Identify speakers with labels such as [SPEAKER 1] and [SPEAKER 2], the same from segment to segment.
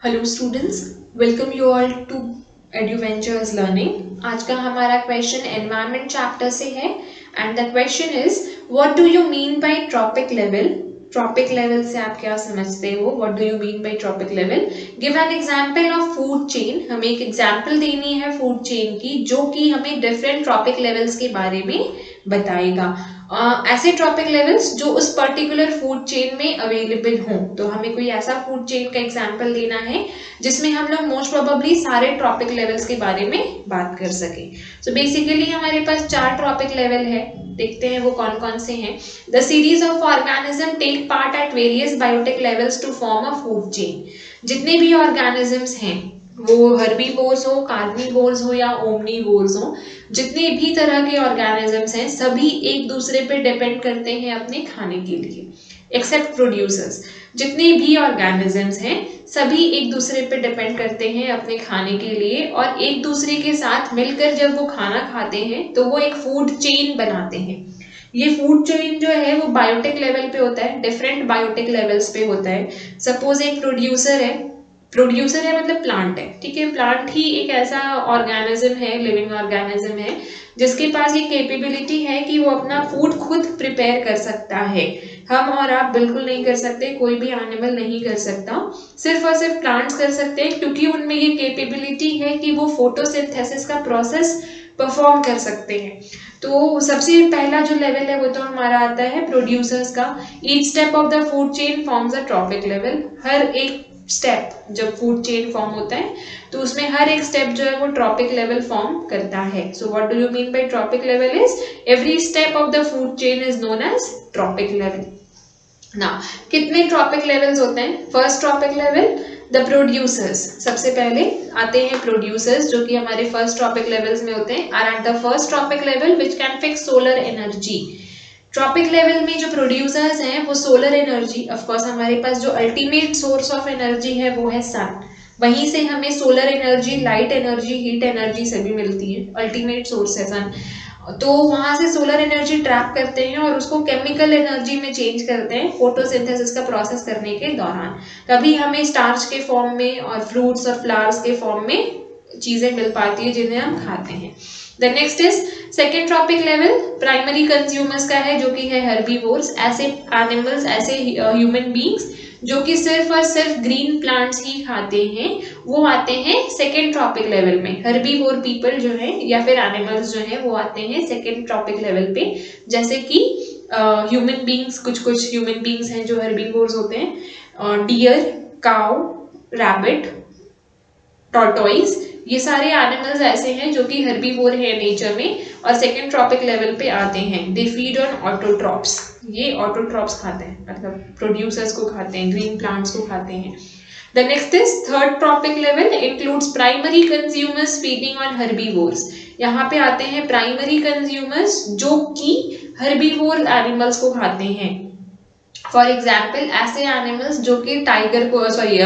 [SPEAKER 1] Hello students, welcome you all to adventures learning. आज का हमारा क्वेश्चन एनवायरनमेंट चैप्टर से है and the question is what do you mean by trophic level. Trophic level से आप क्या समझते हो? What do you mean by trophic level? Give an example of food chain. हमें एक एग्जांपल देनी है फूड चेन की जो कि हमें डिफरेंट ट्रॉपिक लेवल्स के बारे में बताएगा। ऐसे ट्रॉपिक लेवल्स जो उस पर्टिकुलर फूड चेन में अवेलेबल हों। तो हमें कोई ऐसा फूड चेन का एग्जांपल देना है जिसमें हम लोग मोस्ट प्रोबेबली सारे ट्रॉपिक लेवल्स के बारे में बात कर सकें। सो बेसिकली हमारे पास 4 ट्रॉपिक लेवल है, देखते हैं वो कौन कौन से हैं। The series of organism take part at various biotic levels to form a food chain. जितने भी ऑर्गेनिजम्स हैं, वो हर्बीवोर्स हो, कार्निवोर्स हो या ओमनीवोर्स हो, जितने भी तरह के ऑर्गेनिजम्स हैं सभी एक दूसरे पे डिपेंड करते हैं अपने खाने के लिए, एक्सेप्ट प्रोड्यूसर्स। जितने भी ऑर्गेनिजम्स हैं सभी एक दूसरे पे डिपेंड करते हैं अपने खाने के लिए और एक दूसरे के साथ मिलकर जब वो खाना खाते हैं तो वो एक फूड चेन बनाते हैं। ये फूड चेन जो है वो बायोटिक लेवल पे होता है, डिफरेंट बायोटिक लेवल्स पे होता है। सपोज एक प्रोड्यूसर है, प्रोड्यूसर है मतलब प्लांट है, ठीक है। प्लांट ही एक ऐसा ऑर्गेनिज्म है, लिविंग ऑर्गेनिज्म है जिसके पास ये कैपेबिलिटी है कि वो अपना फूड खुद प्रिपेयर कर सकता है। हम और आप बिल्कुल नहीं कर सकते, कोई भी एनिमल नहीं कर सकता, सिर्फ और सिर्फ प्लांट्स कर सकते हैं क्योंकि उनमें ये कैपेबिलिटी है कि वो फोटोसिंथेसिस का प्रोसेस परफॉर्म कर सकते हैं। तो सबसे पहला जो लेवल है वो तो हमारा आता है प्रोड्यूसर्स का। Each step of the food chain forms a trophic level. हर एक स्टेप जब फूड चेन फॉर्म होता है तो उसमें हर एक स्टेप जो है वो ट्रॉपिक लेवल फॉर्म करता है। So what do you mean by trophic level is every step of the food chain is known as trophic level. ना कितने ट्रॉपिक लेवल्स होते हैं? First trophic level the producers. सबसे पहले आते हैं प्रोड्यूसर्स जो कि हमारे फर्स्ट ट्रॉपिक लेवल्स में होते हैं। Are at the first trophic level which can fix solar energy. Trophic level में जो प्रोड्यूसर्स हैं वो सोलर एनर्जी, ऑफ कोर्स हमारे पास जो अल्टीमेट सोर्स ऑफ एनर्जी है वो है सन। वहीं से हमें solar energy, light energy, heat energy सभी मिलती है, अल्टीमेट सोर्स है सन। तो वहां से सोलर एनर्जी ट्रैप करते हैं और उसको केमिकल एनर्जी में चेंज करते हैं फोटोसिंथेसिस का प्रोसेस करने के दौरान। तभी हमें स्टार्च के फॉर्म में और फ्रूट्स और फ्लावर्स के फॉर्म में चीजें मिल पाती है जिन्हें हम खाते हैं। The next is second trophic level primary consumers का है जो कि है हर्बीवोर्स। ऐसे एनिमल्स, ऐसे ह्यूमन बींग्स जो कि सिर्फ और सिर्फ ग्रीन प्लांट्स ही खाते हैं, वो आते हैं सेकेंड ट्रॉपिक लेवल में। हर्बीवोर पीपल जो है या फिर एनिमल्स जो है वो आते हैं सेकेंड ट्रॉपिक लेवल पे। जैसे कि ह्यूमन बींग्स, कुछ कुछ ह्यूमन बींग्स हैं जो हर्बीवोर्स होते हैं, डियर, काउ, रैबिट, टॉर्टोइज, ये सारे एनिमल्स ऐसे हैं जो कि हर्बीवोर है नेचर में और सेकेंड ट्रॉपिक लेवल पे आते हैं। They feed on autotrophs. ये ऑटोट्रॉप्स खाते हैं, मतलब प्रोड्यूसर्स को खाते हैं, ग्रीन प्लांट्स को खाते हैं। The next is third trophic level includes primary consumers feeding on herbivores. यहाँ पे आते हैं प्राइमरी कंज्यूमर्स जो कि हर्बीवोर एनिमल्स को खाते हैं। फॉर एग्जाम्पल ऐसे एनिमल्स जो कि टाइगर को, सॉरी,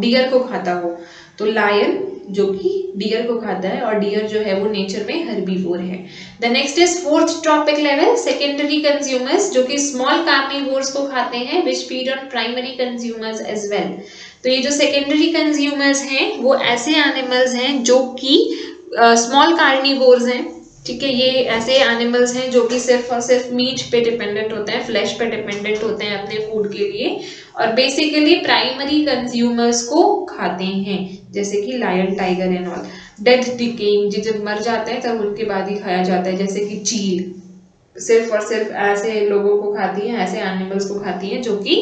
[SPEAKER 1] डियर को खाता हो, तो लायन जो कि डियर को खाता है और डियर जो है वो नेचर में हर्बीवोर है। The next is fourth trophic level secondary consumers जो कि स्मॉल कार्निवोर्स को खाते हैं which feed on primary consumers as well. तो ये जो सेकेंडरी कंज्यूमर्स हैं वो ऐसे एनिमल्स हैं जो कि स्मॉल कार्निवोर्स हैं, ठीक है। ये ऐसे एनिमल्स हैं जो कि सिर्फ और सिर्फ मीट पे डिपेंडेंट होते हैं, फ्लैश पे डिपेंडेंट होते हैं अपने फूड के लिए और बेसिकली प्राइमरी कंज्यूमर्स को खाते हैं, जैसे कि lion, tiger and all. Dead decaying, जब मर जाते हैं तब उनके बाद ही खाया जाता है, जैसे कि चील सिर्फ और सिर्फ ऐसे लोगों को खाती है, ऐसे एनिमल्स को खाती है जो कि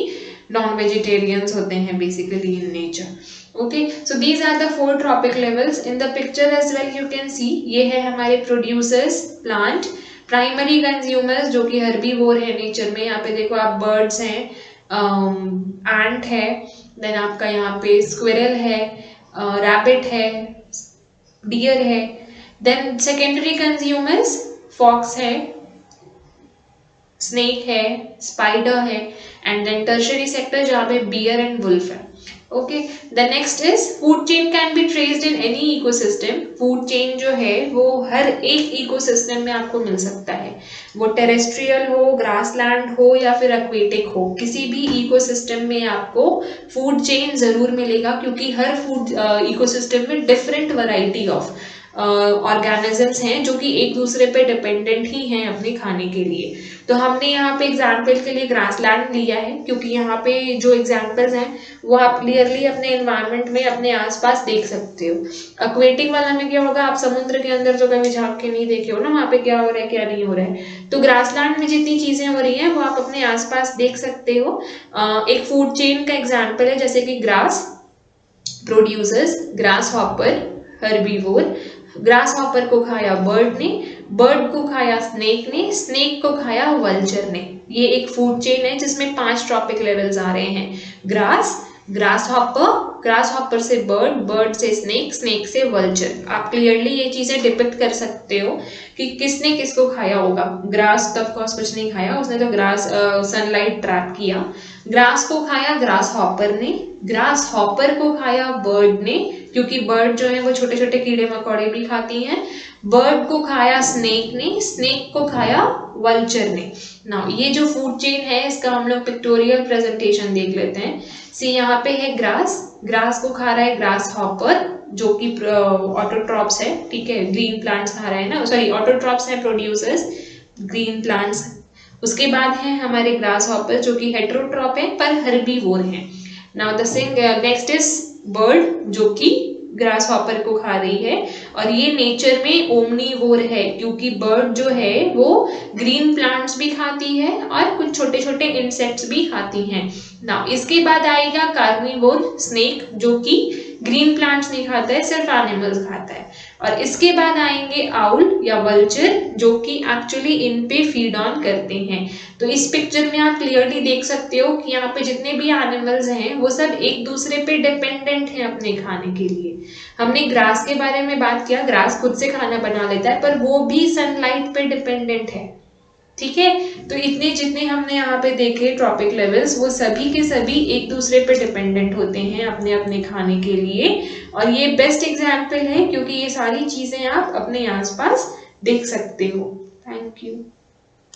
[SPEAKER 1] नॉन वेजिटेरियंस होते हैं basically in nature. Okay, so these are the four trophic levels in the picture as well you can see. ये है हमारे प्रोड्यूसर्स प्लांट, प्राइमरी कंज्यूमर्स जो कि हर्बीवोर है नेचर में। यहाँ पे देखो आप बर्ड्स हैं, एंट है, देन आपका यहाँ पे स्क्विरल है, रैबिट है, डियर है। देन सेकेंडरी कंज्यूमर्स फॉक्स है, स्नेक है, स्पाइडर है, एंड देन टर्शरी सेक्टर जहाँ पे बियर एंड वुल्फ है। Okay, the next is food chain can be traced in any ecosystem. Food chain जो है वो हर एक इकोसिस्टम में आपको मिल सकता है, वो टेरेस्ट्रियल हो, ग्रासलैंड हो या फिर एक्वेटिक हो, किसी भी इकोसिस्टम में आपको फूड चेन जरूर मिलेगा, क्योंकि हर फूड इकोसिस्टम में डिफरेंट वैरायटी ऑफ ऑर्गेनिजम्स हैं जो कि एक दूसरे पे डिपेंडेंट ही हैं अपने खाने के लिए। तो हमने यहाँ पे एग्जाम्पल के लिए ग्रासलैंड लिया है, क्योंकि यहाँ पे जो एग्जाम्पल्स हैं वो आप क्लियरली अपने एनवायरनमेंट में अपने आसपास देख सकते हो। एक्वेटिक वाला में क्या होगा, आप समुद्र के अंदर तो कभी झांक के नहीं देखे हो ना, वहाँ पे क्या हो रहा है क्या नहीं हो रहा है। तो ग्रासलैंड में जितनी चीजें हो रही हैं वो आप अपने आसपास देख सकते हो। एक फूड चेन का एग्जाम्पल है, जैसे कि grass producers, grass hopper herbivore, grass hopper को खाया बर्ड ने, बर्ड को खाया स्नेक ने, स्नेक को खाया वल्चर ने। ये एक फूड चेन है जिसमें 5 ट्रॉपिक लेवल्स आ रहे हैं, ग्रास, ग्रास हॉपर से बर्ड, बर्ड से स्नेक, स्नेक से वल्चर। आप क्लियरली ये चीजें डिपिक्ट कर सकते हो कि किसने किसको खाया होगा। ग्रास तो ऑफकोर्स कुछ नहीं खाया, उसने तो ग्रास सनलाइट ट्रैप किया। ग्रास को खाया ग्रास हॉपर ने, ग्रास हॉपर को खाया बर्ड ने, क्योंकि बर्ड जो है वो छोटे छोटे कीड़े मकोड़े भी खाती हैं। बर्ड को खाया स्नेक ने, स्नेक को खाया वल्चर ने। ना ये जो फूड चेन है इसका हम लोग पिक्टोरियल प्रेजेंटेशन देख लेते हैं। सी यहाँ पे है ग्रास, ग्रास को खा रहा है ग्रास हॉपर जो कि ऑटोट्रॉप्स है, ठीक है, ग्रीन प्लांट्स खा रहा है ना, सॉरी ऑटोट्रॉप्स है प्रोड्यूसर्स, ग्रीन प्लांट्स। उसके बाद है हमारे ग्रास हॉपर जो कि हेटेरोट्रॉप है पर हर्बीवोर है। Now the next is bird जो कि ग्रास हॉपर को खा रही है, और ये नेचर में ओमनीवोर है, क्योंकि बर्ड जो है वो ग्रीन प्लांट्स भी खाती है और कुछ छोटे छोटे इंसेक्ट्स भी खाती हैं। ना इसके बाद आएगा कार्निवोर स्नेक जो कि ग्रीन प्लांट्स नहीं खाता है, सिर्फ एनिमल्स खाता है। और इसके बाद आएंगे आउल या वल्चर जो कि एक्चुअली इन पे फीड ऑन करते हैं। तो इस पिक्चर में आप क्लियरली देख सकते हो कि यहाँ पे जितने भी एनिमल्स हैं वो सब एक दूसरे पे डिपेंडेंट हैं अपने खाने के लिए। हमने ग्रास के बारे में बात किया, ग्रास खुद से खाना बना लेता है पर वो भी सनलाइट पे डिपेंडेंट है, ठीक है। तो इतने जितने हमने यहाँ पे देखे ट्रॉपिक लेवल्स वो सभी के सभी एक दूसरे पे डिपेंडेंट होते हैं अपने अपने खाने के लिए। और ये बेस्ट एग्जाम्पल है क्योंकि ये सारी चीजें आप अपने आसपास देख सकते हो। Thank you.